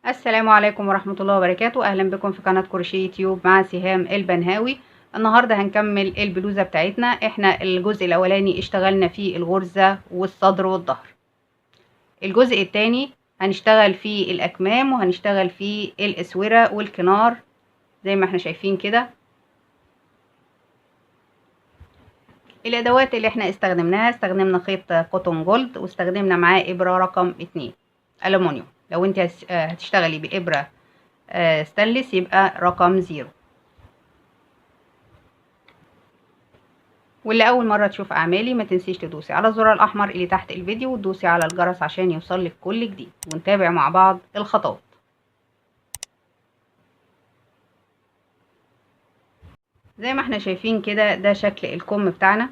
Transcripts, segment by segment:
السلام عليكم ورحمة الله وبركاته. أهلا بكم في قناة كروشيه يوتيوب مع سهام البنهاوي. النهاردة هنكمل البلوزة بتاعتنا. احنا الجزء الأولاني اشتغلنا فيه الغرزة والصدر والظهر. الجزء التاني هنشتغل فيه الأكمام وهنشتغل فيه الأسورة والكنار زي ما احنا شايفين كده. الأدوات اللي احنا استخدمنا خيط قطن جولد، واستخدمنا معاه إبرة رقم 2 ألومنيوم. لو انت هتشتغلي بإبرة ستانلس يبقى رقم 0. واللي اول مره تشوف اعمالي ما تنسيش تدوسي على الزرار الاحمر اللي تحت الفيديو وتدوسي على الجرس عشان يوصلك كل جديد، ونتابع مع بعض الخطوات. زي ما احنا شايفين كده ده شكل الكم بتاعنا.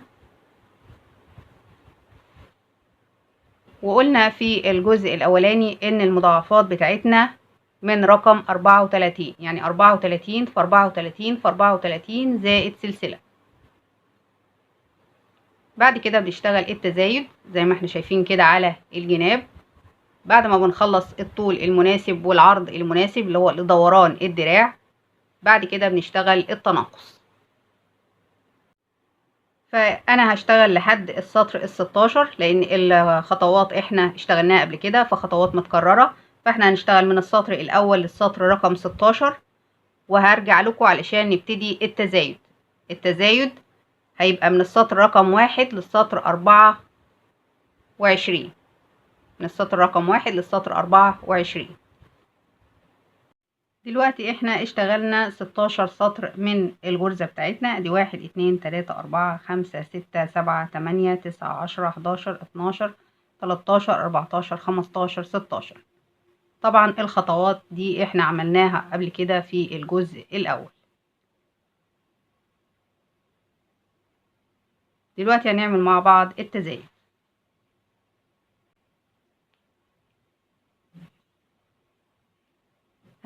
وقلنا في الجزء الاولاني ان المضاعفات بتاعتنا من رقم 34، يعني 34 في 34 في 34 زائد سلسله. بعد كده بنشتغل التزايد زي ما احنا شايفين كده على الجناب. بعد ما بنخلص الطول المناسب والعرض المناسب اللي هو لدوران الدراع، بعد كده بنشتغل التناقص. فانا هشتغل لحد السطر ال16 لان الخطوات احنا اشتغلناها قبل كده فخطوات متكررة. فاحنا هنشتغل من السطر الاول للسطر رقم 16، وهرجع لكم علشان نبتدي التزايد. التزايد هيبقى من السطر رقم 1 للسطر 24، من السطر رقم 1 للسطر 24. دلوقتي احنا اشتغلنا 16 سطر من الغرزة بتاعتنا. ادي 1 2 3 4 5 6 7 8 9 10 11 12 13 14 15 16. طبعا الخطوات دي احنا عملناها قبل كده في الجزء الاول. دلوقتي هنعمل مع بعض التزايد.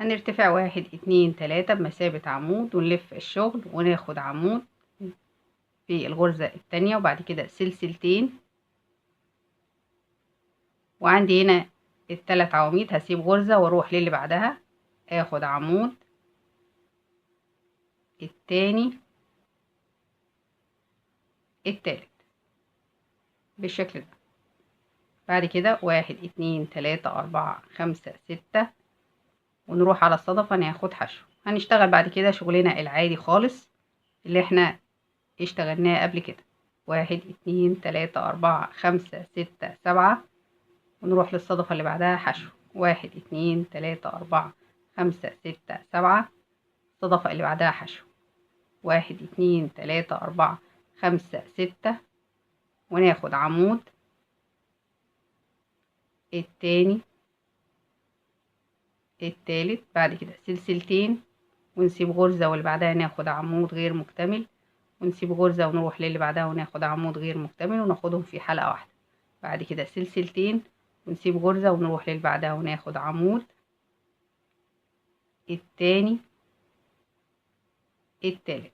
هنرتفع 1 2 3 بمثابة عمود ونلف الشغل وناخد عمود في الغرزة التانية، وبعد كده سلسلتين. وعندي هنا الثلاث عواميد هسيب غرزة واروح للي بعدها، اخد عمود التاني التالت بالشكل ده. بعد كده 1 2 3 4 5 6 ونروح على الصدفة ناخد حشو. هنشتغل بعد كده شغلنا العادي خالص اللي احنا اشتغلناه قبل كده. 1 2 3 4 5 6 7 ونروح للصدفة اللي بعدها حشو. 1 2 3 4 5 6 7 الصدفة اللي بعدها حشو. 1 2 3 4 5 6 وناخد عمود التاني التالت. بعد كده سلسلتين ونسيب غرزة واللي بعدها ناخد عمود غير مكتمل، ونسيب غرزة ونروح للي بعدها وناخد عمود غير مكتمل وناخدهم في حلقة واحدة. بعد كده سلسلتين ونسيب غرزة ونروح للي بعدها وناخد عمود التاني التالت.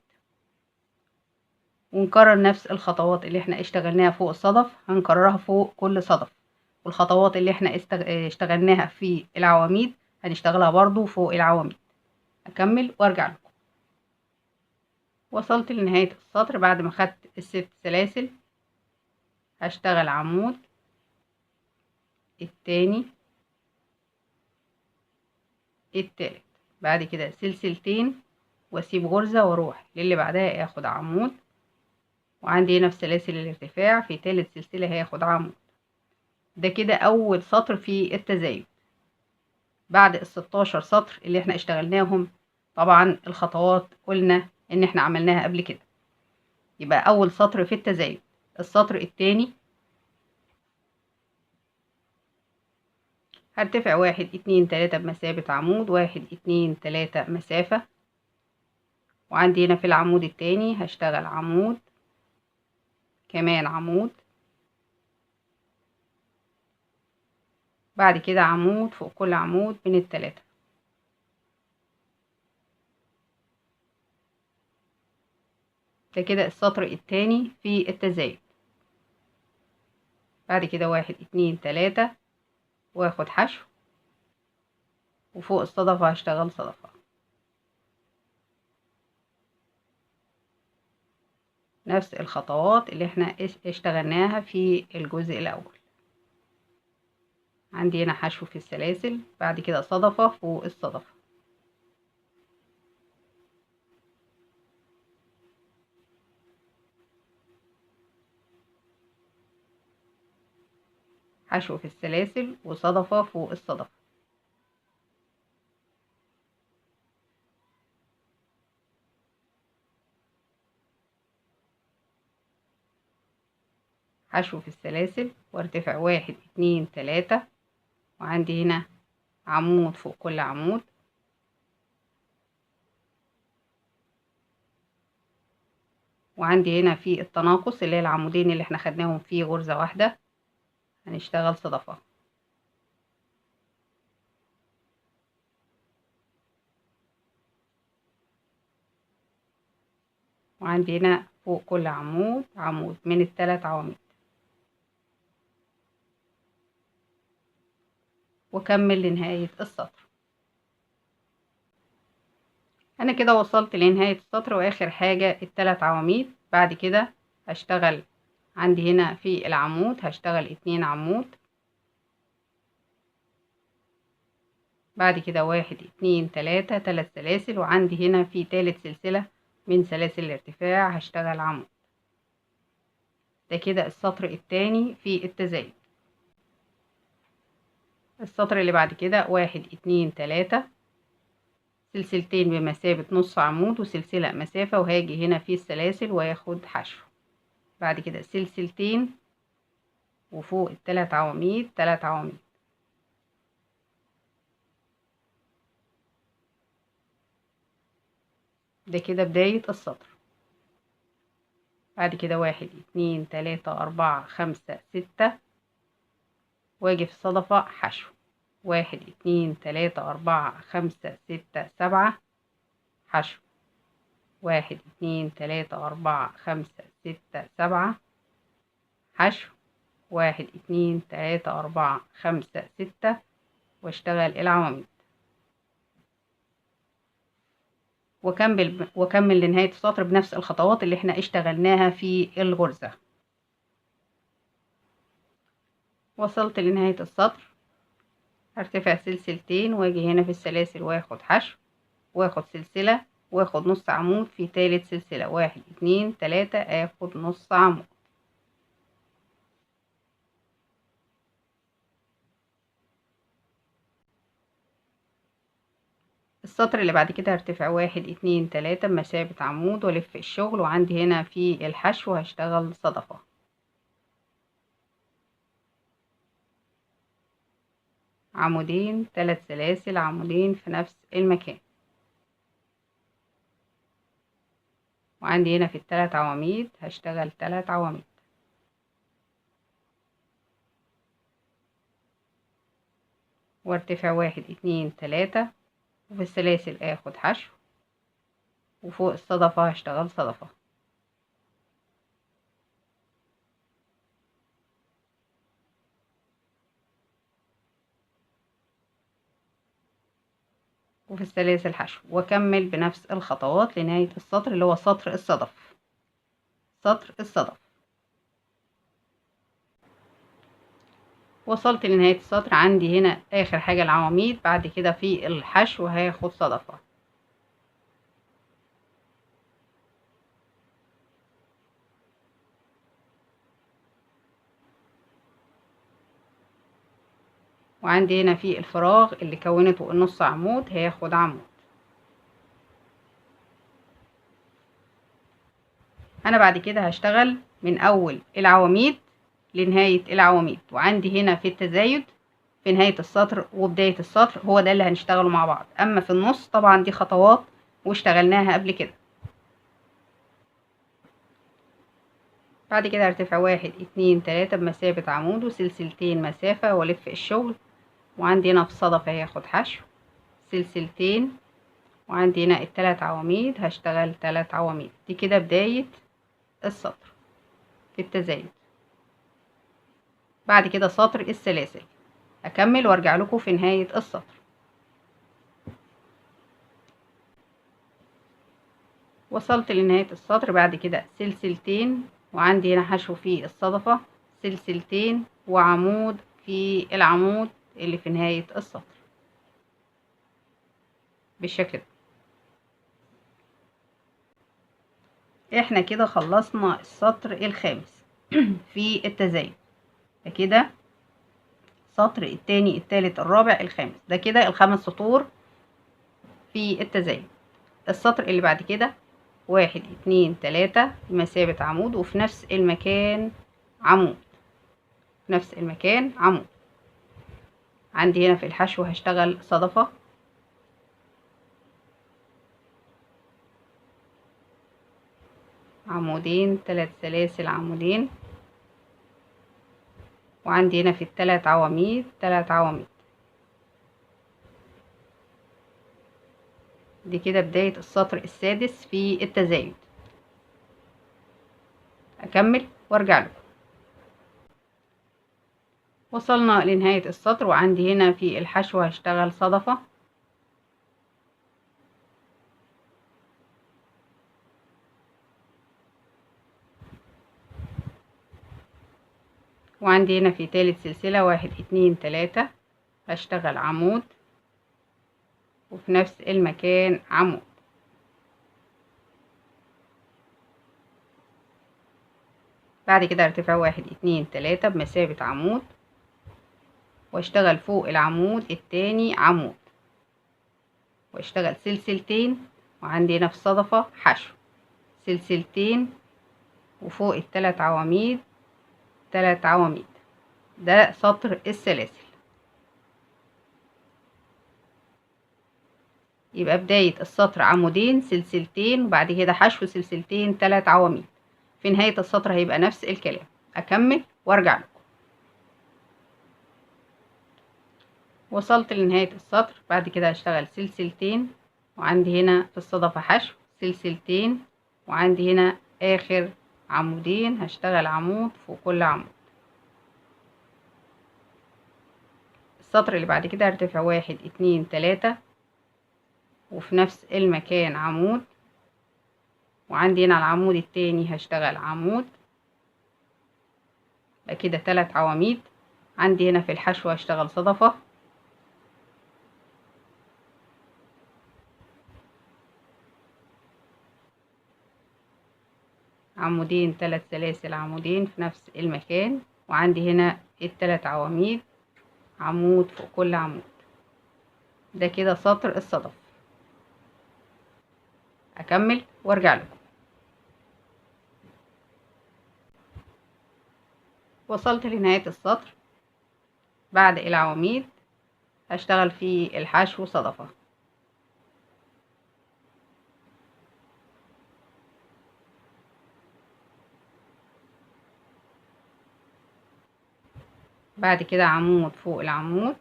ونكرر نفس الخطوات اللي احنا اشتغلناها فوق الصدف هنكررها فوق كل صدف، والخطوات اللي احنا اشتغلناها في العواميد هنشتغلها برضو فوق العواميد. اكمل وارجع لكم. وصلت لنهاية السطر بعد ما خدت الست سلاسل. هشتغل عمود التاني التالت، بعد كده سلسلتين واسيب غرزة واروح للي بعدها اخد عمود، وعندي هنا في سلاسل الارتفاع في تالت سلسلة هاخد عمود. ده كده اول سطر في التزايد. بعد ال16 سطر اللي احنا اشتغلناهم طبعا الخطوات قلنا ان احنا عملناها قبل كده، يبقى اول سطر في التزايد. السطر التاني هرتفع 1 2 3 بمثابة عمود، 1 2 3 مسافة، وعندي هنا في العمود التاني هشتغل عمود كمان عمود، بعد كده عمود فوق كل عمود من التلاتة. ده كده السطر التاني في التزايد. بعد كده 1 2 3 واخد حشو وفوق الصدفة هشتغل صدفة. نفس الخطوات اللي احنا اشتغلناها في الجزء الاول. عندي هنا حشو في السلاسل، بعد كده صدفة فوق الصدفة. حشو في السلاسل وصدفة فوق الصدفة. حشو في السلاسل وارتفع 1 2 3، وعندي هنا عمود فوق كل عمود. وعندي هنا في التناقص اللي هي العمودين اللي احنا خدناهم في غرزة واحدة هنشتغل صدفة. وعندي هنا فوق كل عمود عمود من ال3 عواميد، وكمل لنهاية السطر. انا كده وصلت لنهاية السطر، واخر حاجة ال3 عواميد. بعد كده هشتغل عندي هنا في العمود هشتغل 2 عمود، بعد كده 1 2 3 3 سلاسل، وعندي هنا في تالت سلسلة من سلاسل الارتفاع هشتغل عمود. ده كده السطر التاني في التزايد. السطر اللي بعد كده 1 2 3 سلسلتين بمثابة نص عمود وسلسلة مسافة، وهاجي هنا في السلاسل واخد حشو. بعد كده سلسلتين وفوق ال3 عواميد 3 عواميد. ده كده بداية السطر. بعد كده 1 2 3 4 5 6، واجي في الصدفة حشو. 1 2 3 4 5 6 7 حشو. 1 2 3 4 5 6 7 حشو. 1 2 3 4 5 6، واشتغل العواميد وكمل لنهاية السطر بنفس الخطوات اللي احنا اشتغلناها في الغرزة. وصلت لنهاية السطر، هرتفع سلسلتين واجي هنا في السلاسل واخد حشو، واخد سلسلة، واخد نص عمود في تالت سلسلة. 1 2 3 اخد نص عمود. السطر اللي بعد كده هرتفع 1 2 3 بمثابة عمود والف الشغل، وعندي هنا في الحشو هشتغل صدفة. عمودين 3 سلاسل، عمودين في نفس المكان. وعندي هنا في ال3 عواميد هشتغل 3 عواميد. وارتفع 1 2 3، وفي السلاسل اخد حشو، وفوق الصدفة هشتغل صدفة. وفي السلاسل حشو، واكمل بنفس الخطوات لنهاية السطر اللي هو سطر الصدف. سطر الصدف. وصلت لنهاية السطر، عندي هنا اخر حاجة العواميد، بعد كده في الحشو هاخد صدفة. وعندي هنا في الفراغ اللي كونته النص عمود هاخد عمود. انا بعد كده هشتغل من اول العواميد لنهاية العواميد، وعندي هنا في التزايد في نهاية السطر وبداية السطر هو ده اللي هنشتغله مع بعض. اما في النص طبعا دي خطوات واشتغلناها قبل كده. بعد كده هرتفع 1 2 3 بمثابة عمود وسلسلتين مسافة والف الشغل، وعندي هنا في الصدفة هاخد حشو سلسلتين، وعندي هنا ال3 عواميد هشتغل 3 عواميد. دي كده بداية السطر في التزايد. بعد كده سطر السلاسل، اكمل وارجع لكم في نهاية السطر. وصلت لنهاية السطر. بعد كده سلسلتين، وعندي هنا حشو في الصدفة، سلسلتين وعمود في العمود اللي في نهاية السطر بالشكل ده. احنا كده خلصنا السطر الخامس في التزايد. ده كده السطر التاني التالت الرابع الخامس، ده كده الخمس سطور في التزايد. السطر اللي بعد كده 1 2 3 بمثابة عمود، وفي نفس المكان عمود، في نفس المكان عمود. عندي هنا في الحشو هشتغل صدفة، عمودين، 3 سلاسل عمودين، وعندي هنا في التلات عواميد 3 عواميد. دي كده بداية السطر السادس في التزايد. أكمل وارجع لكم. وصلنا لنهاية السطر، وعندي هنا في الحشو هشتغل صدفة، وعندي هنا في تالت سلسلة 1 2 3 هشتغل عمود، وفي نفس المكان عمود. بعد كده ارتفاع 1 2 3 بمثابة عمود، واشتغل فوق العمود التاني عمود، واشتغل سلسلتين، وعندي هنا في الصدفة حشو، سلسلتين وفوق التلات عواميد 3 عواميد. ده سطر السلاسل. يبقى بداية السطر عمودين، سلسلتين، وبعد كده حشو، سلسلتين، 3 عواميد. في نهاية السطر هيبقى نفس الكلام. أكمل وارجع لكم. وصلت لنهاية السطر. بعد كده هشتغل سلسلتين، وعندي هنا في الصدفة حشو، سلسلتين، وعندي هنا آخر عمودين هشتغل عمود فوق كل عمود. السطر اللي بعد كده هرتفع 1 2 3 وفي نفس المكان عمود، وعندي هنا العمود التاني هشتغل عمود، يبقى كده 3 عواميد. عندي هنا في الحشو هشتغل صدفة، عمودين، 3 سلاسل عمودين في نفس المكان، وعندي هنا ال3 عواميد، عمود فوق كل عمود. ده كده سطر الصدف. أكمل وارجع لكم. وصلت لنهاية السطر. بعد العواميد هشتغل في الحشو صدفة، بعد كده عمود فوق العمود،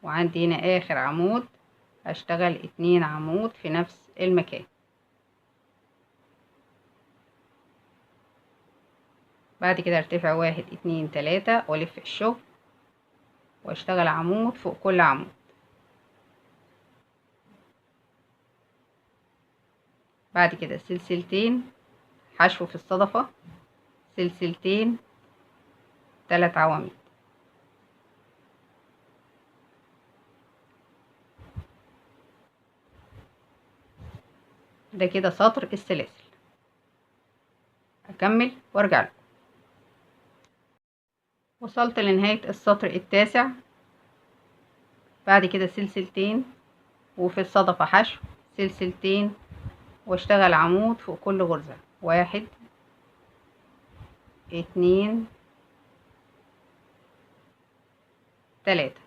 وعندي هنا آخر عمود هشتغل 2 عمود في نفس المكان. بعد كده ارتفع 1 2 3 والف الشغل، واشتغل عمود فوق كل عمود. بعد كده سلسلتين، حشو في الصدفة، سلسلتين، 3 عواميد. ده كده سطر السلاسل. أكمل وارجع لكم. وصلت لنهاية السطر التاسع. بعد كده سلسلتين، وفي الصدفة حشو، سلسلتين، واشتغل عمود فوق كل غرزة. 1 2 3.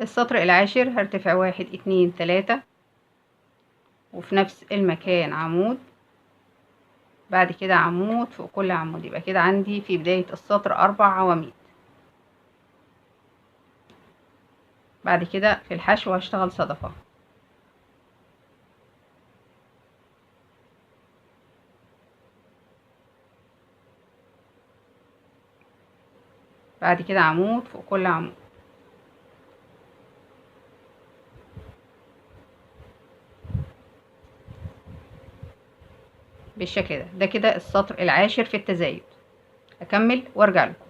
السطر العاشر هرتفع 1 2 3 وفي نفس المكان عمود، بعد كده عمود فوق كل عمود. يبقى كده عندي في بداية السطر 4 عواميد. بعد كده في الحشو هشتغل صدفة، بعد كده عمود فوق كل عمود. بالشكل ده كده السطر العاشر في التزايد. اكمل وارجع لكم.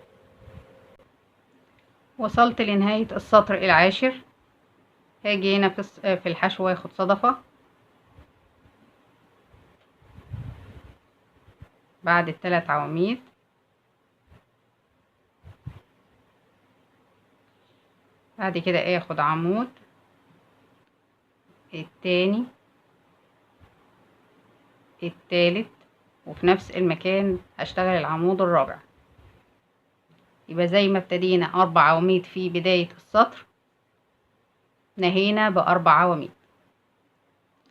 وصلت لنهاية السطر العاشر. هاجي هنا في الحشو واخد صدفة بعد الثلاث عواميد، بعد كده اخد عمود التاني التالت، وفي نفس المكان هشتغل العمود الرابع. يبقى زي ما ابتدينا 4 عواميد في بداية السطر، نهينا ب4 عواميد.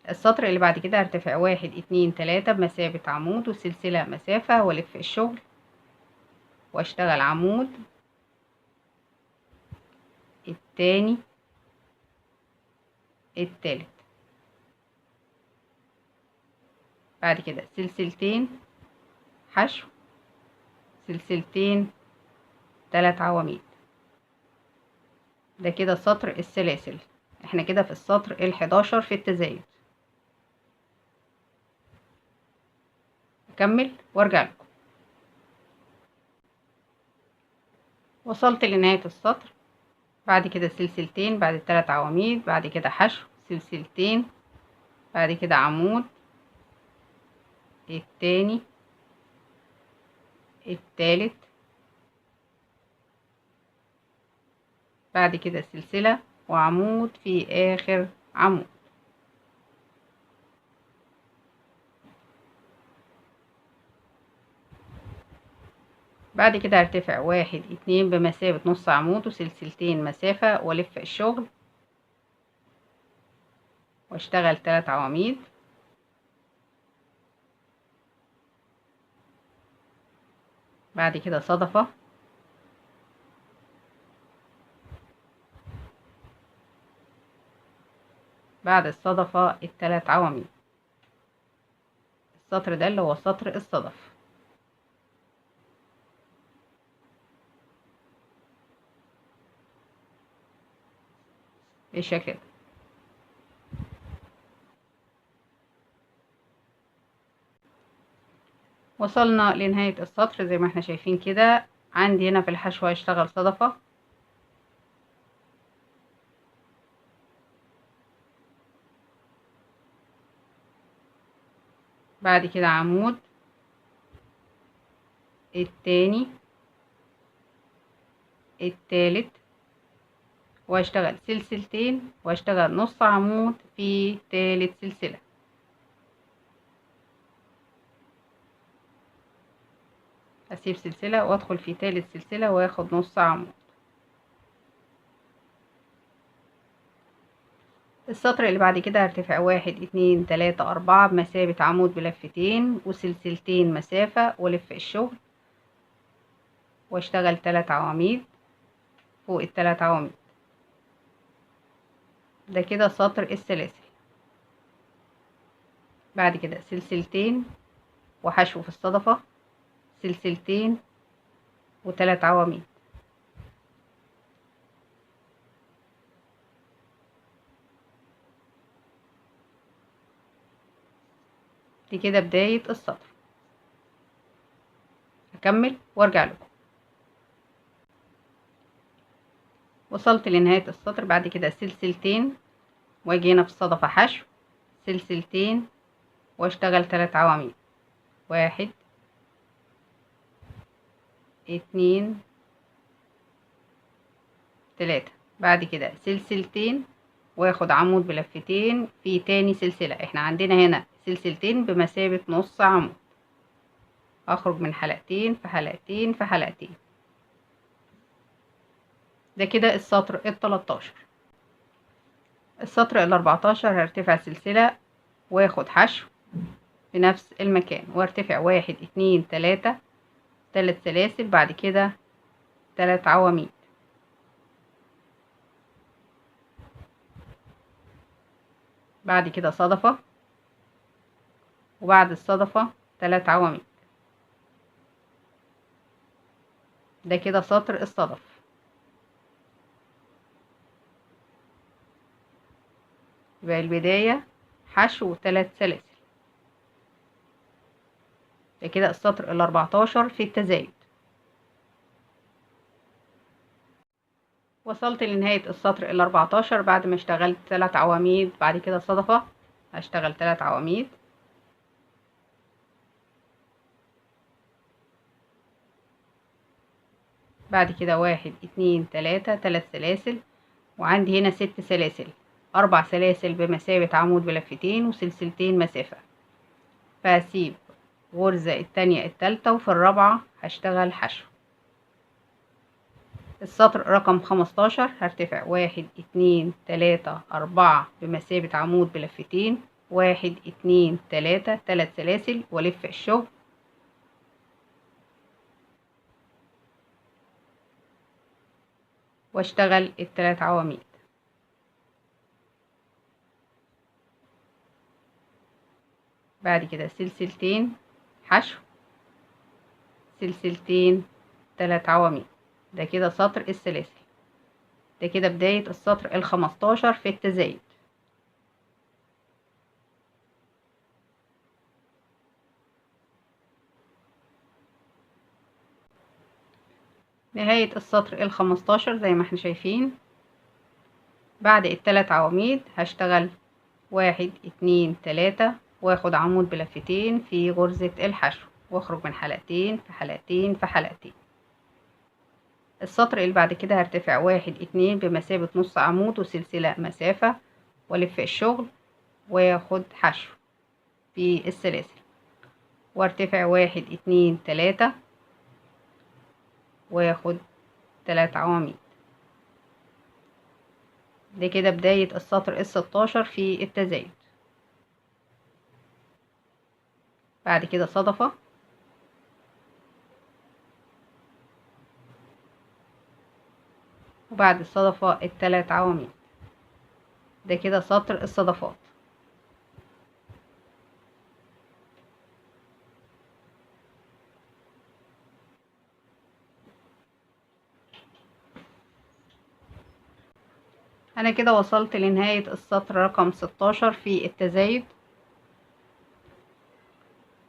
السطر اللي بعد كده هرتفع 1 2 3 بمثابة عمود وسلسلة مسافة، والف الشغل واشتغل عمود التاني التالت، بعد كده سلسلتين حشو، سلسلتين 3 عواميد. ده كده سطر السلاسل. احنا كده في السطر ال11 في التزايد. اكمل وارجع لكم. وصلت لنهاية السطر، بعد كده سلسلتين بعد الثلاث عواميد، بعد كده حشو سلسلتين، بعد كده عمود التاني التالت، بعد كده سلسلة وعمود في آخر عمود. بعد كده هرتفع 1 2 بمثابة نص عمود وسلسلتين مسافة، والف الشغل واشتغل 3 عواميد، بعد كده صدفة، بعد الصدفة ال3 عواميد. السطر ده اللي هو سطر الصدف. بالشكل ده. وصلنا لنهاية السطر زي ما احنا شايفين كده. عندي هنا في الحشو هشتغل صدفة، بعد كده عمود التاني التالت، واشتغل سلسلتين واشتغل نص عمود في تالت سلسلة، اسيب سلسلة وادخل في تالت سلسلة واخد نص عمود. السطر اللي بعد كده هرتفع 1 2 3 4 بمثابة عمود بلفتين وسلسلتين مسافة، والف الشغل واشتغل 3 عواميد فوق ال3 عواميد. ده كده سطر السلاسل. بعد كده سلسلتين وحشو في الصدفة، سلسلتين و3 عواميد. دي كده بداية السطر. هكمل وارجع لكم. وصلت لنهاية السطر، بعد كده سلسلتين واجي هنا في الصدفة حشو سلسلتين واشتغل 3 عواميد، 1 2 3، بعد كده سلسلتين واخد عمود بلفتين في تاني سلسلة. احنا عندنا هنا سلسلتين بمثابة نص عمود، اخرج من حلقتين في حلقتين في حلقتين. ده كده السطر ال13. السطر ال14 هرتفع سلسلة واخد حشو في نفس المكان، وارتفع 1 2 3 3 سلاسل، بعد كده 3 عواميد، بعد كده صدفة، وبعد الصدفة 3 عواميد. ده كده سطر الصدف. يبقى البداية حشو 3 سلاسل، ده كده السطر ال14 في التزايد. وصلت لنهاية السطر ال14 بعد ما اشتغلت 3 عواميد. بعد كده صدفة هشتغل 3 عواميد، بعد كده 1 2 3 3 سلاسل، وعندي هنا 6 سلاسل، 4 سلاسل بمثابة عمود بلفتين وسلسلتين مسافة. فهسيب غرزة التانية التالتة، وفي الرابعة هشتغل حشو. السطر رقم 15 هرتفع 1 2 3 4 بمثابة عمود بلفتين، 1 2 3 3 سلاسل والف الشغل، واشتغل ال3 عواميد. بعد كده سلسلتين حشو، سلسلتين 3 عواميد. ده كده سطر السلاسل. ده كده بداية السطر ال15 في التزايد. نهاية السطر ال15 زي ما احنا شايفين، بعد ال3 عواميد هشتغل 1 2 3 واخد عمود بلفتين في غرزة الحشو، واخرج من حلقتين في حلقتين في حلقتين. السطر اللي بعد كده هرتفع 1 2 بمثابة نص عمود وسلسلة مسافة، والف الشغل واخد حشو في السلاسل، وارتفع 1 2 3 واخد 3 عواميد. ده كده بداية السطر ال16 في التزايد. بعد كده صدفة، وبعد الصدفة ال3 عواميد. ده كده سطر الصدفات. انا كده وصلت لنهاية السطر رقم 16 في التزايد.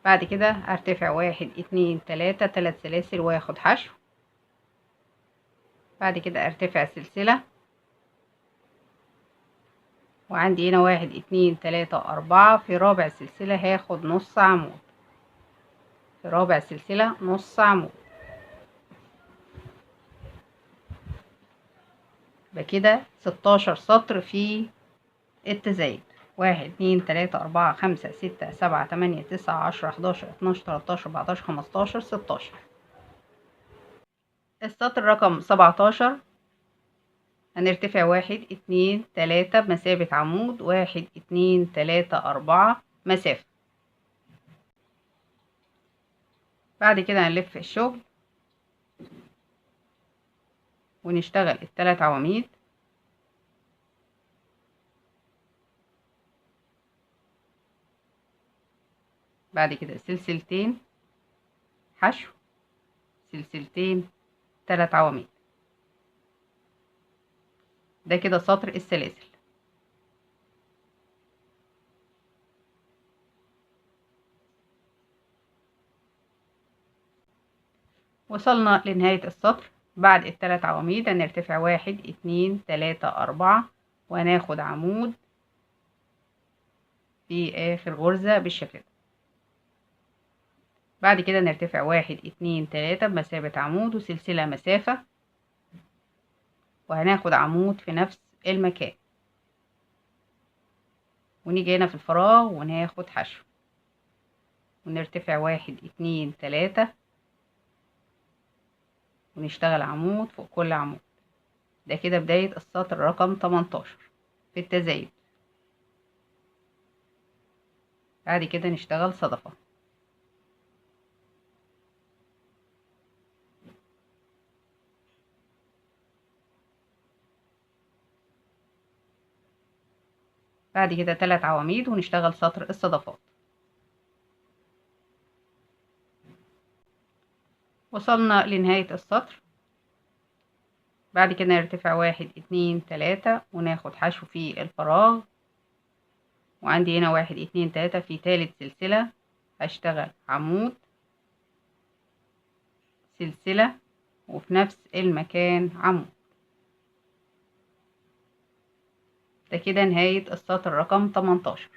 بعد كده ارتفع 1 2 3 3 سلاسل واخد حشو، بعد كده ارتفع سلسلة، وعندي هنا 1 2 3 4 في رابع سلسلة هاخد نص عمود، في رابع سلسلة نص عمود. بكده 16 سطر في التزايد. 1 2 3 4 5 6 7 8 9 10 11 12 13 14 15 16. السطر رقم 17 هنرتفع 1 2 3 بمثابة عمود، 1 2 3 4 مسافة. بعد كده هنلف الشغل ونشتغل ال3 عواميد، بعد كده سلسلتين حشو، سلسلتين 3 عواميد. ده كده سطر السلاسل. وصلنا لنهاية السطر. بعد ال3 عواميد هنرتفع 1 2 3 4 وهناخد عمود في آخر غرزة بالشكل ده. بعد كده نرتفع 1 2 3 بمثابة عمود وسلسلة مسافة، وهناخد عمود في نفس المكان، ونيجي هنا في الفراغ وناخد حشو، ونرتفع 1 2 3 ونشتغل عمود فوق كل عمود. ده كده بداية السطر رقم 18 في التزايد. بعد كده نشتغل صدفة. بعد كده 3 عواميد ونشتغل سطر الصدفات. وصلنا لنهاية السطر. بعد كده نرتفع 1 2 3 وناخد حشو في الفراغ، وعندي هنا 1 2 3 في تالت سلسلة هشتغل عمود سلسلة وفي نفس المكان عمود. ده كده نهاية السطر رقم 18.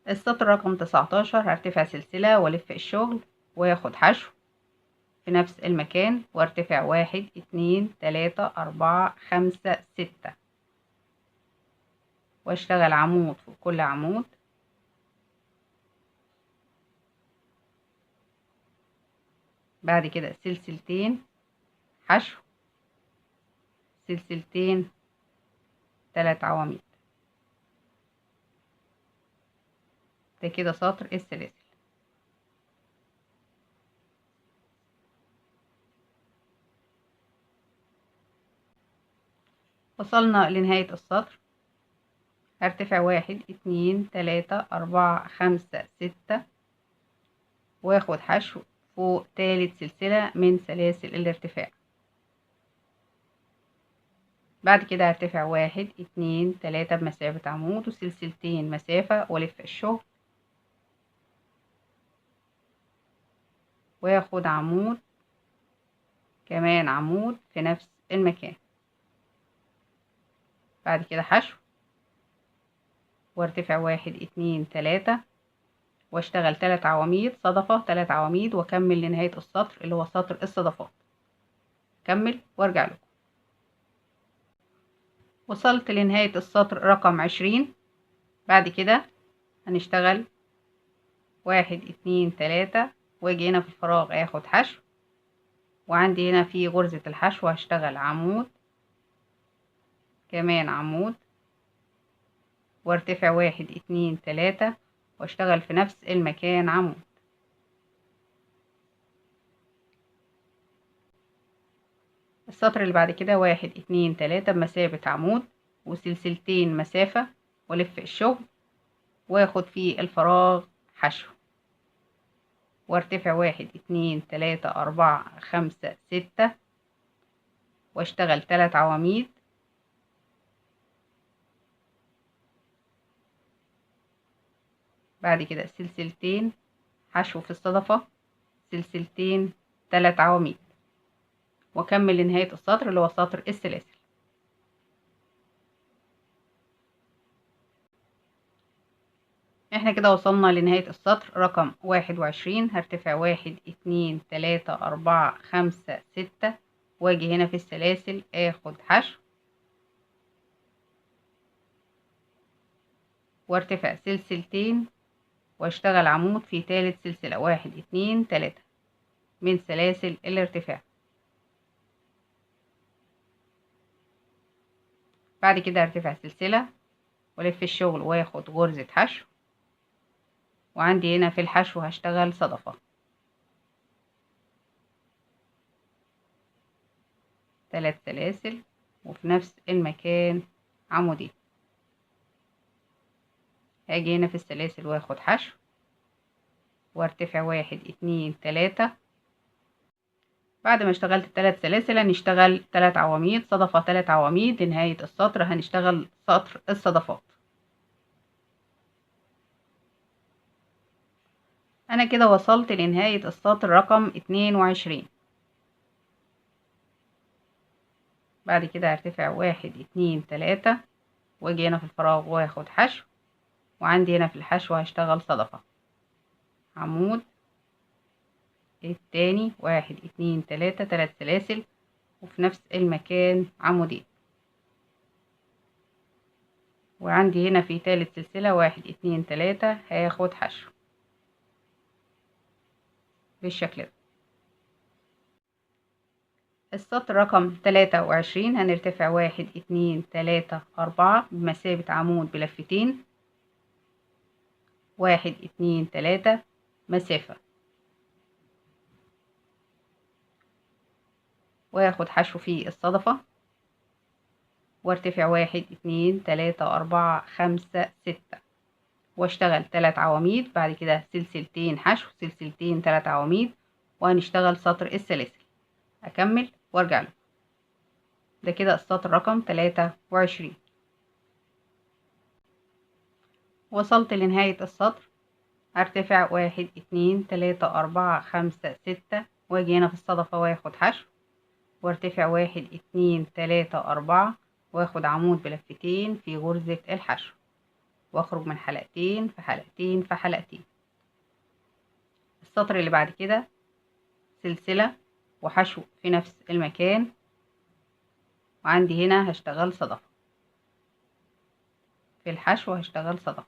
السطر رقم 19 هرتفع سلسلة والف الشغل واخد حشو في نفس المكان وارتفع 1 2 3 4 5 6 واشتغل عمود في كل عمود. بعد كده سلسلتين حشو، سلسلتين 3 عواميد. ده كده سطر السلاسل. وصلنا لنهاية السطر. هرتفع 1 2 3 4 5 6 واخد حشو فوق تالت سلسلة من سلاسل الارتفاع. بعد كده هرتفع 1 2 3 بمسافة عمود وسلسلتين مسافة والف الشغل واخد عمود كمان عمود في نفس المكان. بعد كده حشو وارتفع 1 2 3 واشتغل 3 عواميد صدفة 3 عواميد واكمل لنهاية السطر اللي هو سطر الصدفات. كمل وارجع لكم. وصلت لنهاية السطر رقم 20. بعد كده هنشتغل 1 2 3 واجي هنا في الفراغ اخد حشو، وعندي هنا في غرزة الحشو هشتغل عمود كمان عمود وارتفع 1 2 3 واشتغل في نفس المكان عمود. السطر اللي بعد كده 1 2 3 بمثابة عمود وسلسلتين مسافة والف الشغل واخد في الفراغ حشو وارتفع 1 2 3 4 5 6 واشتغل 3 عواميد. بعد كده سلسلتين حشو في الصدفة، سلسلتين 3 عواميد واكمل لنهاية السطر اللي هو سطر السلاسل. احنا كده وصلنا لنهاية السطر رقم 21. هرتفع 1 2 3 4 5 6 واجي هنا في السلاسل اخد حشو وارتفع سلسلتين واشتغل عمود في تالت سلسلة 1 2 3 من سلاسل الارتفاع. بعد كده هرتفع سلسلة والف الشغل واخد غرزة حشو، وعندي هنا في الحشو هشتغل صدفة 3 سلاسل وفي نفس المكان عمودين. هاجي هنا في السلاسل واخد حشو وارتفع 1 2 3. بعد ما اشتغلت الثلاث سلاسل هنشتغل 3 عواميد صدفة 3 عواميد. لنهاية السطر هنشتغل سطر الصدفات. انا كده وصلت لنهاية السطر رقم 22. بعد كده هرتفع 1 2 3 واجي هنا في الفراغ واخد حشو، وعندي هنا في الحشو هشتغل صدفة عمود التاني 1 2 3 3 سلاسل وفي نفس المكان عمودين، وعندي هنا في تالت سلسلة 1 2 3 هاخد حشو بالشكل ده. السطر رقم 23 هنرتفع 1 2 3 4 بمثابة عمود بلفتين 1 2 3 مسافة واخد حشو في الصدفة وارتفع 1 2 3 4 5 6 واشتغل 3 عواميد. بعد كده سلسلتين حشو سلسلتين 3 عواميد وهنشتغل سطر السلاسل. اكمل وارجع له. ده كده السطر رقم 23. وصلت لنهاية السطر. هرتفع 1 2 3 4 5 6 واجي هنا في الصدفة واخد حشو، وارتفع 1 2 3 4، واخد عمود بلفتين في غرزة الحشو، واخرج من حلقتين في حلقتين في حلقتين. السطر اللي بعد كده سلسلة وحشو في نفس المكان، وعندي هنا هشتغل صدفة. في الحشو هشتغل صدفة.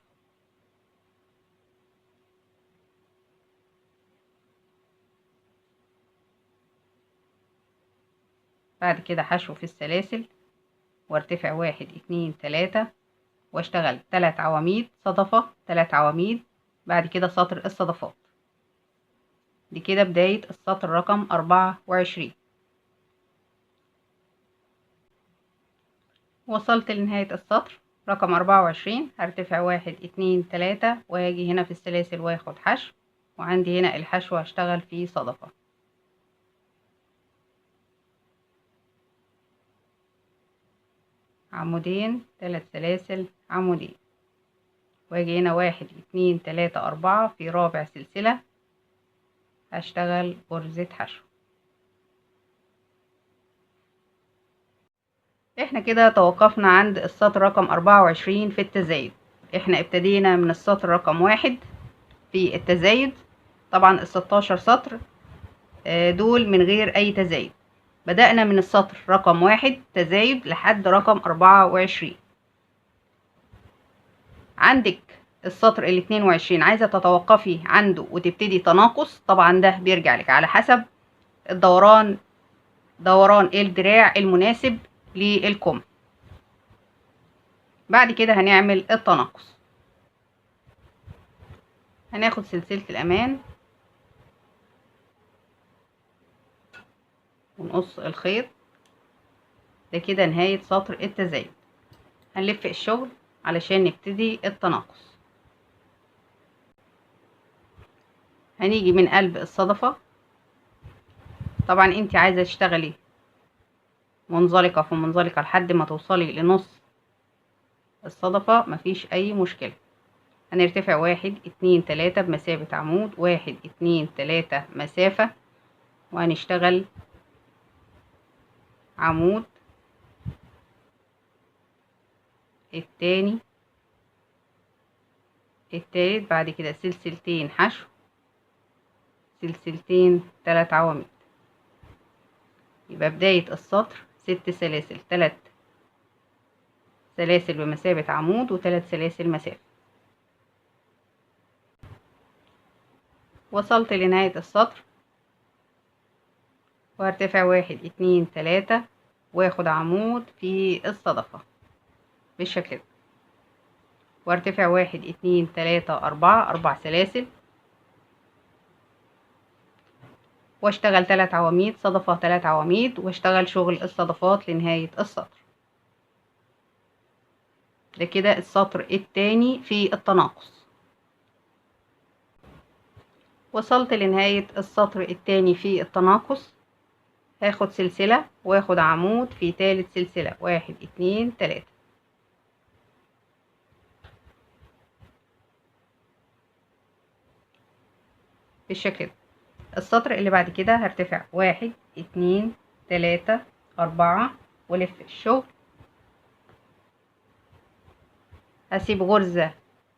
بعد كده حشو في السلاسل، وارتفع 1 2 3، واشتغل 3 عواميد صدفة، 3 عواميد. بعد كده سطر الصدفات. دي كده بداية السطر رقم 24. وصلت لنهاية السطر رقم 24. هرتفع 1 2 3، وهاجي هنا في السلاسل واخد حشو، وعندي هنا الحشو هشتغل فيه صدفة. عمودين، 3 سلاسل، عمودين، واجي هنا 1 2 3 4 في رابع سلسلة هشتغل غرزة حشو. احنا كده توقفنا عند السطر رقم 24 في التزايد. احنا ابتدينا من السطر رقم 1 في التزايد. طبعا ال16 سطر دول من غير اي تزايد. بدأنا من السطر رقم 1 تزايد لحد رقم 24. عندك السطر ال 22 عايزة تتوقفي عنده وتبتدي تناقص، طبعا ده بيرجع لك على حسب دوران الدراع المناسب للكم. بعد كده هنعمل التناقص. هناخد سلسلة الأمان ونقص الخيط. ده كده نهاية سطر التزايد. هنلف الشغل علشان نبتدي التناقص. هنيجي من قلب الصدفة. طبعا انت عايزة تشتغلي منزلقة في منزلقة لحد ما توصلي لنص الصدفة، مفيش اي مشكلة. هنرتفع 1 2 3 بمسافة عمود، 1 2 3 مسافة، وهنشتغل عمود التاني التالت. بعد كده سلسلتين حشو، سلسلتين 3 عواميد. يبقى بداية السطر 6 سلاسل، 3 سلاسل بمثابة عمود و3 سلاسل مسافة. وصلت لنهاية السطر، وهرتفع 1 2 3، واخد عمود في الصدفة بالشكل ده، وارتفع 1 2 3 4، 4 سلاسل، واشتغل 3 عواميد صدفة، 3 عواميد، واشتغل شغل الصدفات لنهاية السطر. ده كده السطر التاني في التناقص. وصلت لنهاية السطر التاني في التناقص. هاخد سلسلة واخد عمود في تالت سلسلة، 1 2 3. بالشكل ده. السطر اللي بعد كده هرتفع 1 2 3 4، ولف الشغل. هسيب غرزة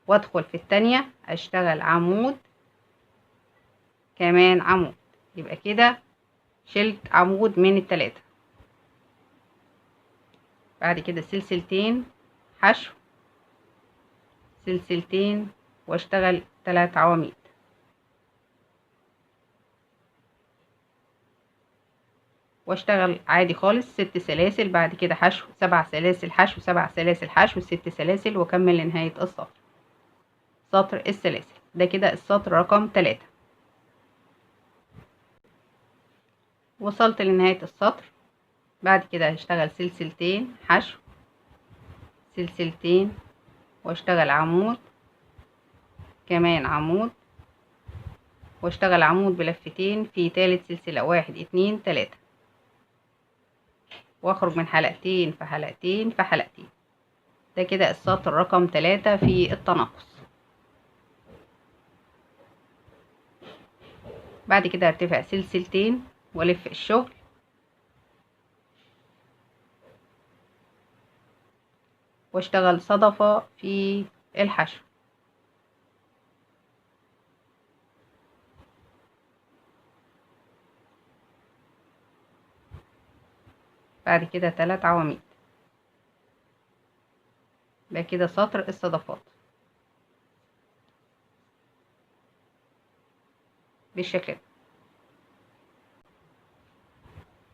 وادخل في التانية، اشتغل عمود كمان عمود. يبقى كده شلت عمود من التلاتة. بعد كده سلسلتين حشو، سلسلتين، واشتغل 3 عواميد. واشتغل عادي خالص 6 سلاسل. بعد كده حشو 7 سلاسل حشو، 7 سلاسل حشو، 6 سلاسل، واكمل لنهاية السطر. سطر السلاسل. ده كده السطر رقم 3. وصلت لنهاية السطر. بعد كده هشتغل سلسلتين حشو، سلسلتين، واشتغل عمود كمان عمود، واشتغل عمود بلفتين في تالت سلسلة، 1 2 3، واخرج من حلقتين في حلقتين في حلقتين. ده كده السطر رقم 3 في التناقص. بعد كده هرتفع سلسلتين والف الشغل، واشتغل صدفة في الحشو. بعد كده 3 عواميد. ده كده سطر الصدفات بالشكل ده.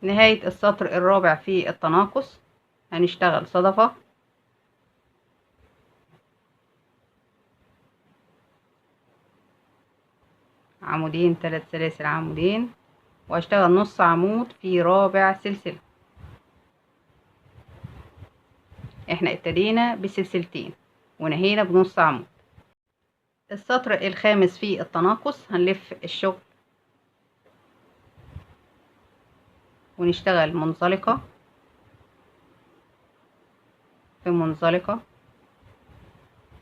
نهاية السطر الرابع في التناقص هنشتغل صدفة، عمودين 3 سلاسل عمودين، واشتغل نص عمود في رابع سلسلة. احنا ابتدينا بسلسلتين ونهينا بنص عمود. السطر الخامس في التناقص هنلف الشغل ونشتغل منزلقة في منزلقة.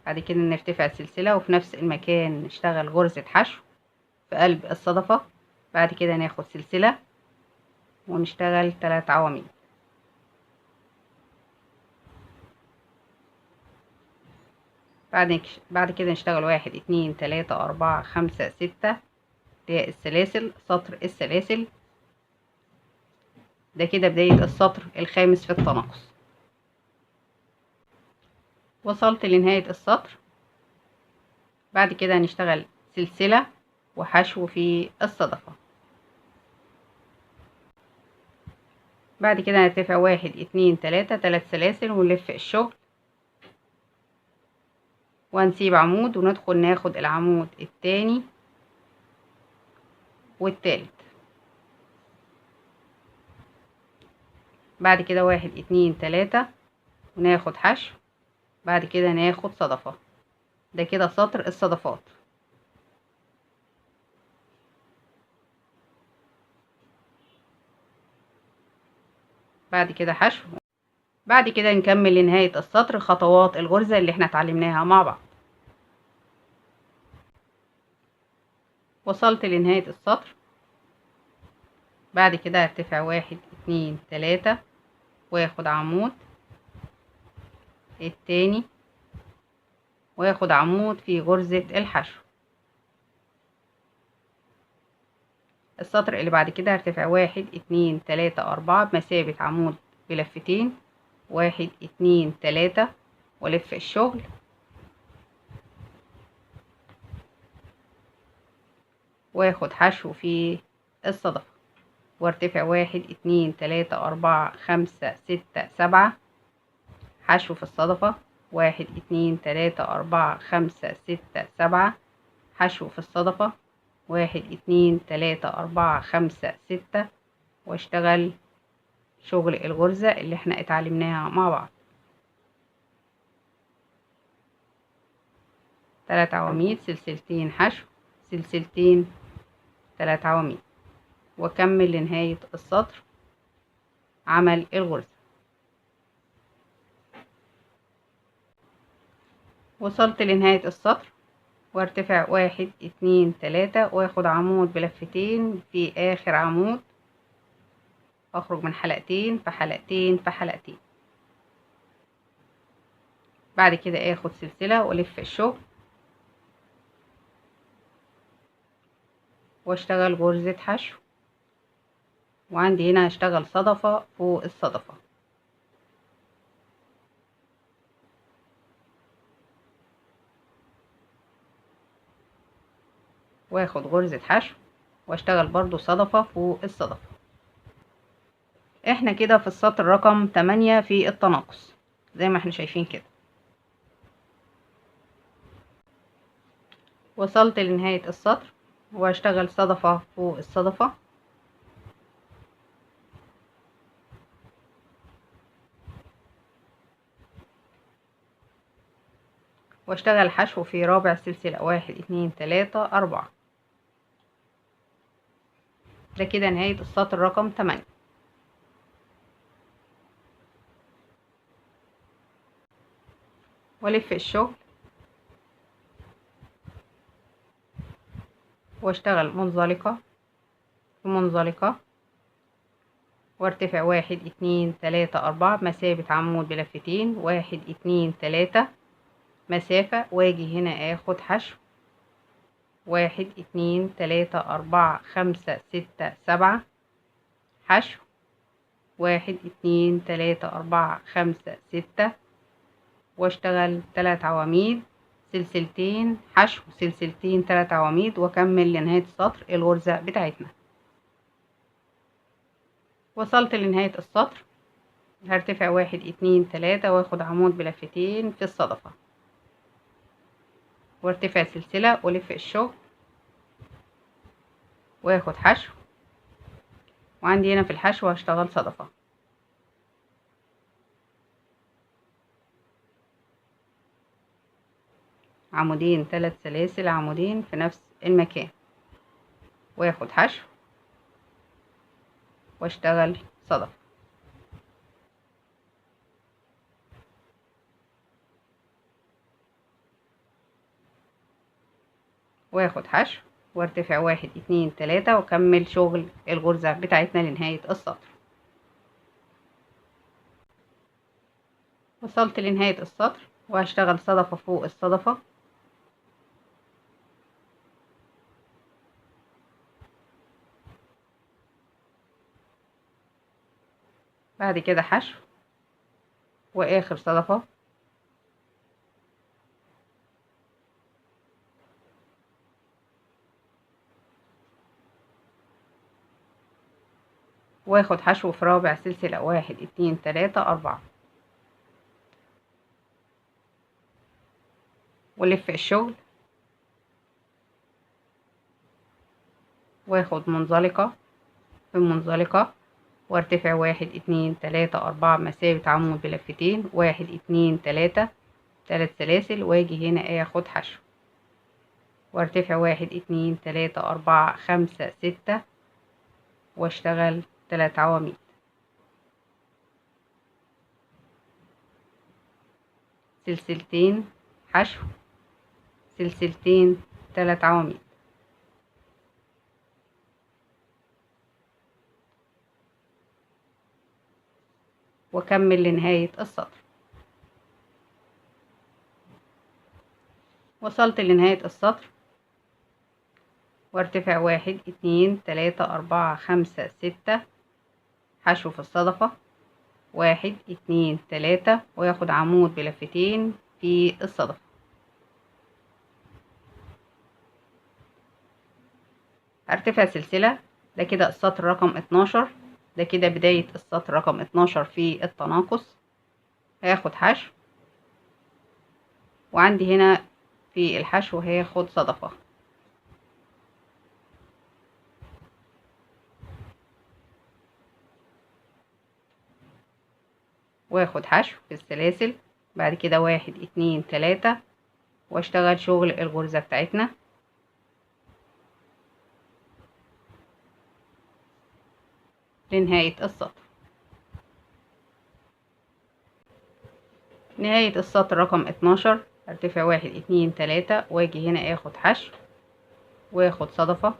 بعد كده نرتفع سلسلة وفي نفس المكان نشتغل غرزة حشو في قلب الصدفة. بعد كده ناخد سلسلة ونشتغل 3 عواميد. بعد كده نشتغل 1 2 3 4 5 6 اللي هي السلاسل، سطر السلاسل. ده كده بداية السطر الخامس في التناقص. وصلت لنهاية السطر. بعد كده هنشتغل سلسلة وحشو في الصدفة. بعد كده هنرتفع 1 2 3 3 سلاسل ونلف الشغل، وهنسيب عمود وندخل ناخد العمود التاني والتالت. بعد كده 1 2 3 وناخد حشو. بعد كده ناخد صدفة. ده كده سطر الصدفات. بعد كده حشو. بعد كده نكمل لنهاية السطر خطوات الغرزة اللي احنا اتعلمناها مع بعض. وصلت لنهاية السطر. بعد كده هرتفع 1 2 3 واخد عمود التاني واخد عمود في غرزة الحشو. السطر اللي بعد كده هرتفع 1 2 3 4 بمثابة عمود بلفتين، 1 2 3 والف الشغل، واخد حشو في الصدفة، وارتفع 1 2 3 4 5 6 7 حشو في الصدفة، 1 2 3 4 5 6 7 حشو في الصدفة، 1 2 3 4 5 6 واشتغل شغل الغرزة اللي احنا اتعلمناها مع بعض. 3 عواميد، سلسلتين حشو، سلسلتين، 3 عواميد، واكمل لنهاية السطر عمل الغرزة. وصلت لنهاية السطر وارتفع 1 2 3 واخد عمود بلفتين في اخر عمود، اخرج من حلقتين في حلقتين في حلقتين. بعد كده اخد سلسلة والف الشغل واشتغل غرزة حشو، وعندي هنا هشتغل صدفة فوق الصدفة. واخد غرزة حشو واشتغل برضو صدفة فوق الصدفة. احنا كده في السطر رقم 8 في التناقص زي ما احنا شايفين كده. وصلت لنهاية السطر واشتغل صدفة فوق الصدفة، واشتغل حشو في رابع سلسلة، 1 2 3 4. ده كده نهاية السطر رقم 8. والف الشغل واشتغل منزلقة في منزلقة، وارتفع 1 2 3 4 مسافة عمود بلفتين، 1 2 3 مسافة، واجي هنا اخد حشو 1 2 3 4 5 6 7 حشو 1 2 3 4 5 6 واشتغل 3 عواميد سلسلتين حشو سلسلتين 3 عواميد واكمل لنهاية السطر الغرزة بتاعتنا. وصلت لنهاية السطر، هرتفع 1 2 3 واخد عمود بلفتين في الصدفة، وارتفع سلسلة والف الشغل واخد حشو، وعندي هنا في الحشو هشتغل صدفة، عمودين 3 سلاسل عمودين في نفس المكان، واخد حشو واشتغل صدفة، واخد حشو وارتفع 1 2 3 واكمل شغل الغرزة بتاعتنا لنهاية السطر. وصلت لنهاية السطر وهشتغل صدفة فوق الصدفة، بعد كده حشو واخر صدفة، واخد حشو في رابع سلسلة 1 2 3 4 ولف الشغل واخد منزلقة في منزلقة وارتفع 1 2 3 4 مسافة عمود بلفتين، 1 2 3 3 سلاسل، واجي هنا اخد حشو وارتفع 1 2 3 4 5 6 واشتغل 3 عواميد، سلسلتين حشو سلسلتين 3 عواميد، واكمل لنهاية السطر. وصلت لنهاية السطر وارتفع 1 2 3 4 5 6 حشو في الصدفة، 1 2 3 وياخد عمود بلفتين في الصدفة، ارتفع سلسلة. ده كده السطر رقم 12، ده كده بداية السطر رقم 12 في التناقص. هاخد حشو وعندي هنا في الحشو هاخد صدفة، واخد حشو في السلاسل، بعد كده 1 2 3 واشتغل شغل الغرزة بتاعتنا لنهاية السطر. نهاية السطر رقم 12 ارتفع 1 2 3 واجي هنا اخد حشو واخد صدفة،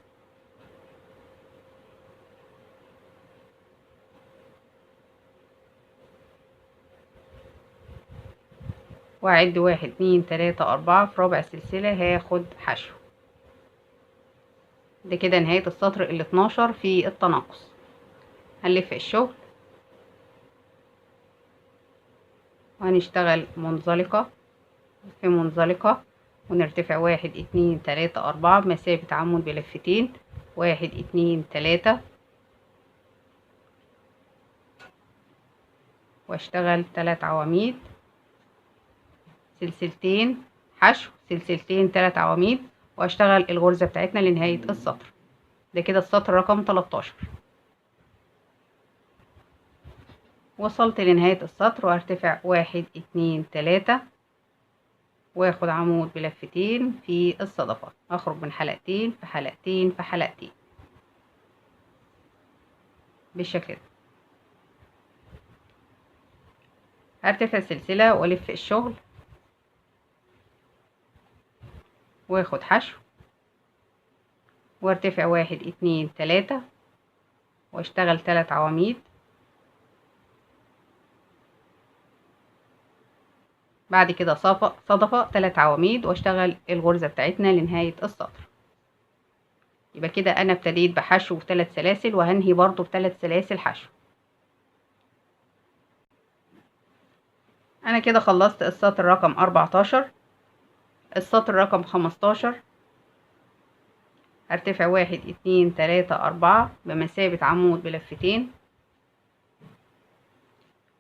واعد 1 2 3 4 في رابع سلسلة هاخد حشو. ده كده نهاية السطر ال 12 في التناقص. هنلف الشغل وهنشتغل منزلقة في منزلقة ونرتفع 1 2 3 4 مسافة عمود بلفتين، 1 2 3 واشتغل 3 عواميد سلسلتين حشو سلسلتين 3 عواميد واشتغل الغرزة بتاعتنا لنهاية السطر. ده كده السطر رقم 13. وصلت لنهاية السطر وارتفع 1 2 3 واخد عمود بلفتين في الصدفة، اخرج من حلقتين في حلقتين في حلقتين بالشكل ده. هرتفع سلسلة والف الشغل واخد حشو وارتفع 1 2 3 واشتغل 3 عواميد. بعد كده صدفة 3 عواميد واشتغل الغرزة بتاعتنا لنهاية السطر. يبقى كده انا ابتديت بحشو 3 سلاسل وهنهي برضو ب3 سلاسل حشو. انا كده خلصت السطر رقم 14. السطر رقم 15 هرتفع 1 2 3 4 بمثابة عمود بلفتين.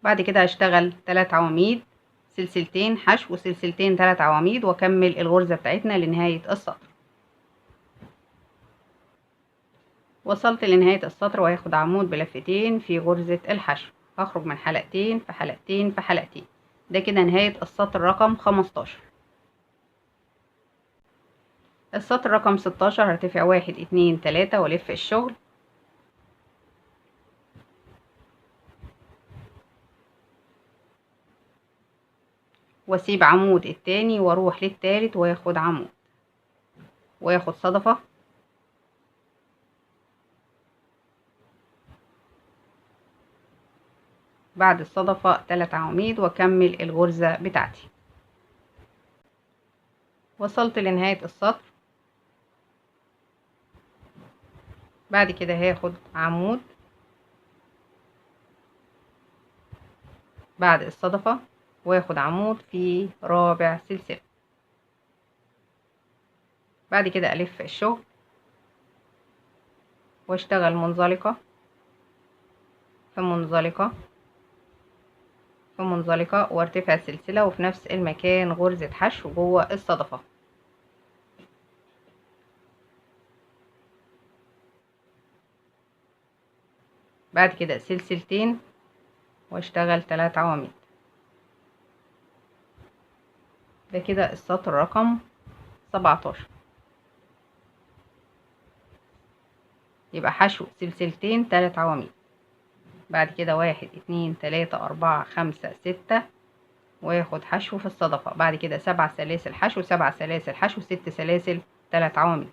بعد كده هشتغل 3 عواميد، سلسلتين حشو وسلسلتين 3 عواميد واكمل الغرزة بتاعتنا لنهاية السطر. وصلت لنهاية السطر وهاخد عمود بلفتين في غرزة الحشو، هخرج من حلقتين في حلقتين في حلقتين. ده كده نهاية السطر رقم 15. السطر رقم 16 هرتفع 1 2 3 والف الشغل، واسيب عمود التاني واروح للتالت واخد عمود واخد صدفة، بعد الصدفة 3 عواميد واكمل الغرزة بتاعتي. وصلت لنهاية السطر. بعد كده هاخد عمود بعد الصدفة واخد عمود في رابع سلسلة. بعد كده الف الشغل واشتغل منزلقة في منزلقة في منزلقة وارتفع سلسلة وفي نفس المكان غرزة حشو جوه الصدفة. بعد كده سلسلتين واشتغل 3 عواميد. ده كده السطر رقم 17. يبقى حشو سلسلتين 3 عواميد، بعد كده 1 2 3 4 5 6 واخد حشو في الصدفة. بعد كده 7 سلاسل حشو 7 سلاسل حشو 6 سلاسل 3 عواميد.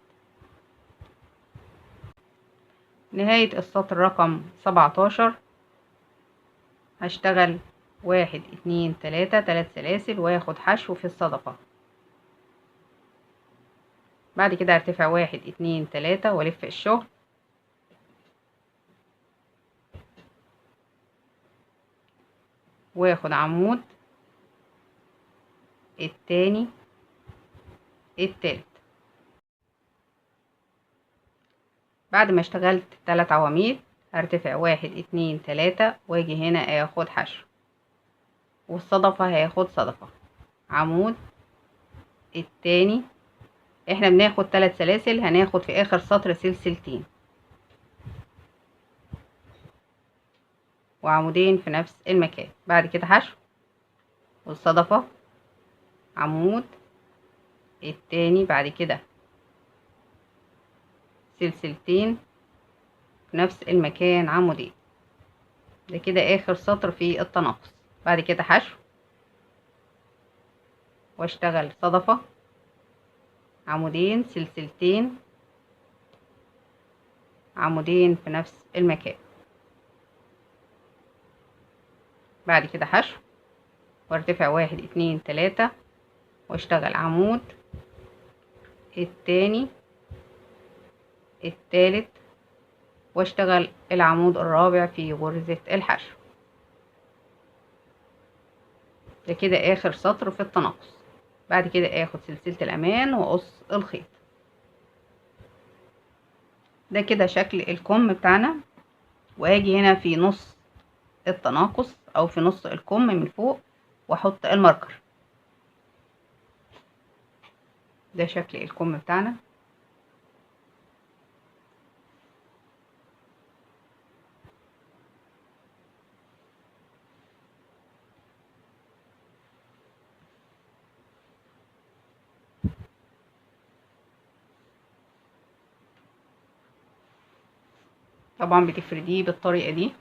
نهاية السطر رقم 17 هشتغل 1 2 3 3 سلاسل واخد حشو في الصدفة. بعد كده ارتفع 1 2 3 والف الشغل واخد عمود التاني التالت. بعد ما اشتغلت 3 عواميد هرتفع 1 2 3 واجي هنا اخد حشو والصدفة هاخد صدفة عمود التاني. احنا بناخد 3 سلاسل، هناخد في اخر سطر سلسلتين وعمودين في نفس المكان. بعد كده حشو والصدفة عمود التاني، بعد كده سلسلتين في نفس المكان عمودين. ده كده اخر سطر في التناقص. بعد كده حشو واشتغل صدفة عمودين سلسلتين عمودين في نفس المكان. بعد كده حشو وارتفع 1 2 3 واشتغل عمود التاني التالت واشتغل العمود الرابع في غرزة الحشو. ده كده اخر سطر في التناقص. بعد كده اخد سلسلة الامان واقص الخيط. ده كده شكل الكم بتاعنا. واجي هنا في نص التناقص او في نص الكم من فوق واحط الماركر. ده شكل الكم بتاعنا. طبعا بتفرديه بالطريقة دي.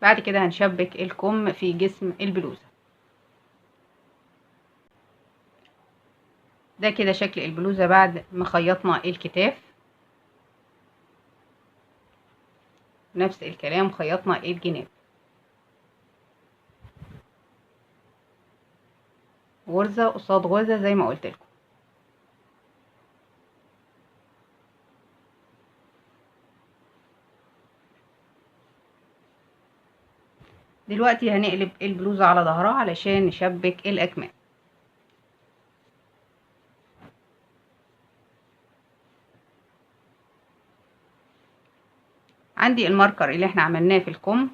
بعد كده هنشبك الكم في جسم البلوزة. ده كده شكل البلوزة بعد ما خيطنا الكتاف. نفس الكلام خيطنا الجناب، غرزة قصاد غرزة زي ما قلت لكم. دلوقتي هنقلب البلوزة على ظهرها علشان نشبك الأكمام. عندي الماركر اللي احنا عملناه في الكم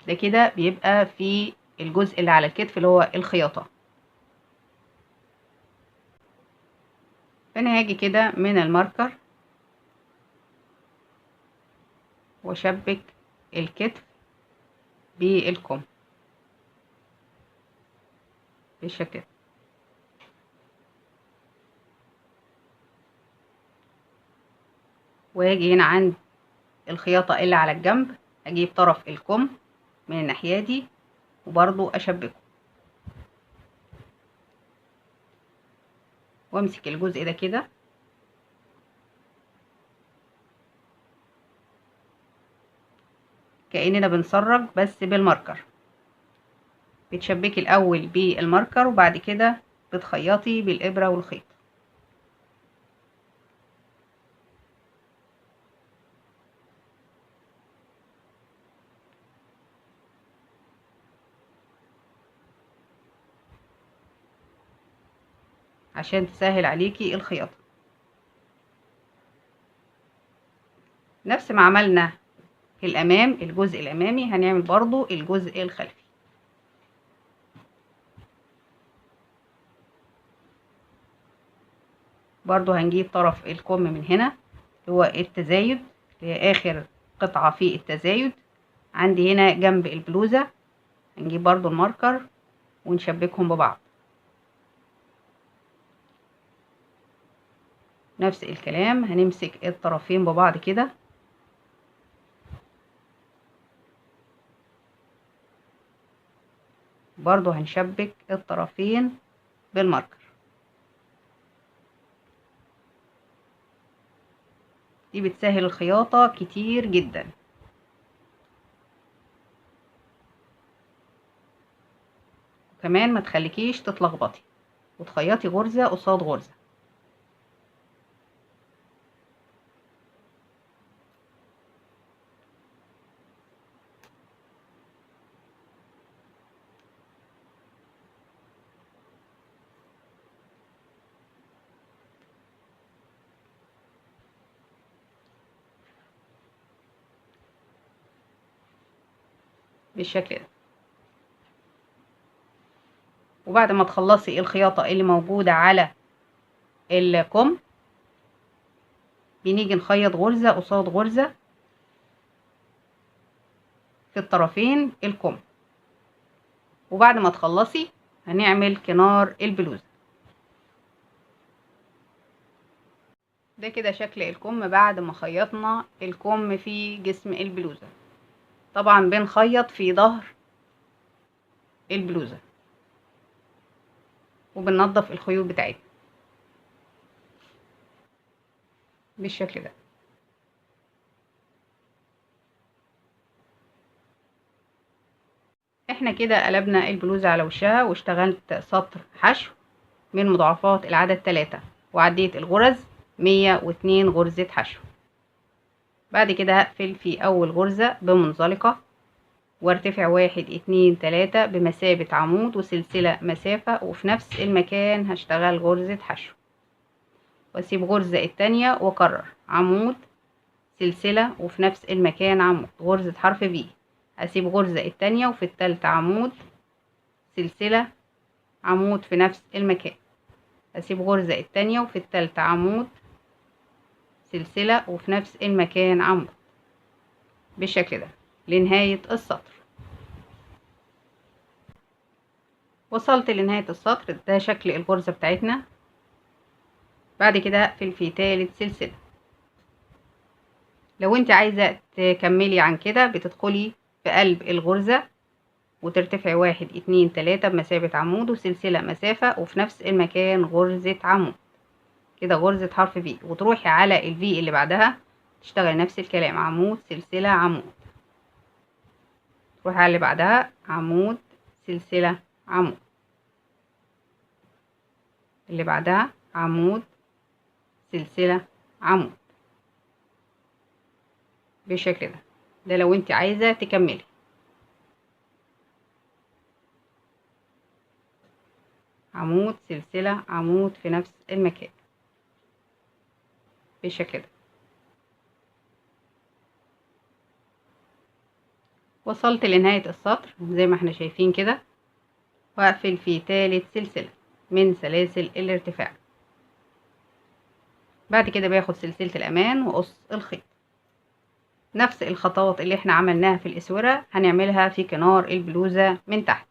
ده كده بيبقى في الجزء اللي على الكتف اللي هو الخياطة. فانا هاجي كده من الماركر واشبك الكتف بالكم بالشكل ده. واجي هنا عند الخياطة اللي على الجنب، اجيب طرف الكم من الناحية دي وبرضو اشبكه، وامسك الجزء ده كده كأننا بنسرج بس بالماركر. بتشبكي الاول بالماركر وبعد كده بتخيطي بالابرة والخيط. عشان تسهل عليكي الخياطة. نفس ما عملنا في الامام الجزء الامامي هنعمل برضو الجزء الخلفي. برضو هنجيب طرف الكم من هنا اللي هو التزايد، اللي هي اخر قطعة في التزايد عندي هنا جنب البلوزة. هنجيب برضو الماركر ونشبكهم ببعض. نفس الكلام هنمسك الطرفين ببعض كده برضو هنشبك الطرفين بالماركر. دي بتسهل الخياطة كتير جدا، وكمان ما تخليكيش تتلخبطي وتخيطي غرزة قصاد غرزة. بالشكل ده. وبعد ما تخلصي الخياطة اللي موجودة على الكم بنيجي نخيط غرزة قصاد غرزة في الطرفين الكم. وبعد ما تخلصي هنعمل كنار البلوزة. ده كده شكل الكم بعد ما خيطنا الكم في جسم البلوزة. طبعا بنخيط في ظهر البلوزة وبننضف الخيوط بتاعتنا بالشكل ده. احنا كده قلبنا البلوزة على وشها واشتغلت سطر حشو من مضاعفات العدد 3 وعديت الغرز 102 غرزة حشو. بعد كده هقفل في اول غرزة بمنزلقة وارتفع 1 2 3 بمثابة عمود وسلسلة مسافة، وفي نفس المكان هشتغل غرزة حشو واسيب غرزة التانية واكرر عمود سلسلة وفي نفس المكان عمود غرزة حرف في، اسيب غرزة التانية وفي التالتة عمود سلسلة عمود في نفس المكان، اسيب غرزة التانية وفي التالتة عمود سلسلة وفي نفس المكان عمود بالشكل ده لنهاية السطر. وصلت لنهاية السطر، ده شكل الغرزة بتاعتنا. بعد كده هقفل في تالت سلسلة. لو انت عايزة تكملي عن كده بتدخلي في قلب الغرزة وترتفعي 1 2 3 بمثابة عمود وسلسلة مسافة وفي نفس المكان غرزة عمود كده غرزة حرف في، وتروحي على الفي اللي بعدها تشتغلي نفس الكلام، عمود سلسلة عمود، تروحي على اللي بعدها عمود سلسلة عمود، اللي بعدها عمود سلسلة عمود بالشكل ده. ده لو انت عايزة تكملي. عمود سلسلة عمود في نفس المكان بالشكل ده. وصلت لنهاية السطر زي ما احنا شايفين كده، واقفل في تالت سلسلة من سلاسل الارتفاع. بعد كده باخد سلسلة الأمان وقص الخيط. نفس الخطوات اللي احنا عملناها في الأسورة هنعملها في كنار البلوزة من تحت.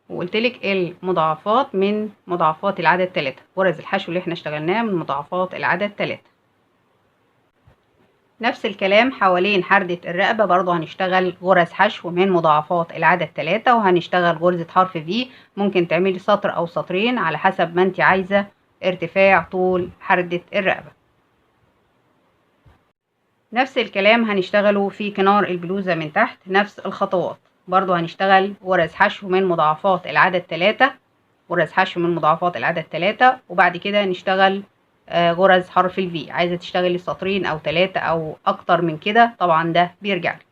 وقلتلك المضاعفات من مضاعفات العدد 3، غرز الحشو اللي احنا اشتغلناه من مضاعفات العدد 3. نفس الكلام حوالين حردة الرقبة برضو هنشتغل غرز حشو من مضاعفات العدد 3، وهنشتغل غرزة حرف في. ممكن تعملي سطر أو سطرين على حسب ما انت عايزة ارتفاع طول حردة الرقبة. نفس الكلام هنشتغله في كنار البلوزة من تحت، نفس الخطوات برضو هنشتغل غرز حشو من مضاعفات العدد 3، غرز حشو من مضاعفات العدد 3، وبعد كده نشتغل غرز حرف الفي. عايزة تشتغلي سطرين أو 3 أو أكتر من كده طبعا ده بيرجعلك.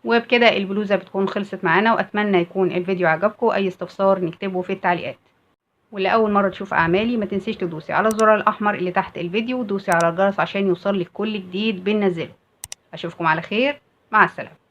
وبكده البلوزة بتكون خلصت معانا، وأتمنى يكون الفيديو عجبكم. أي استفسار نكتبه في التعليقات. واللي أول مرة تشوف أعمالي ما تنسيش تدوسي على الزرار الأحمر اللي تحت الفيديو، ودوسي على الجرس عشان يوصلك كل جديد بننزله. أشوفكم على خير، مع السلامة.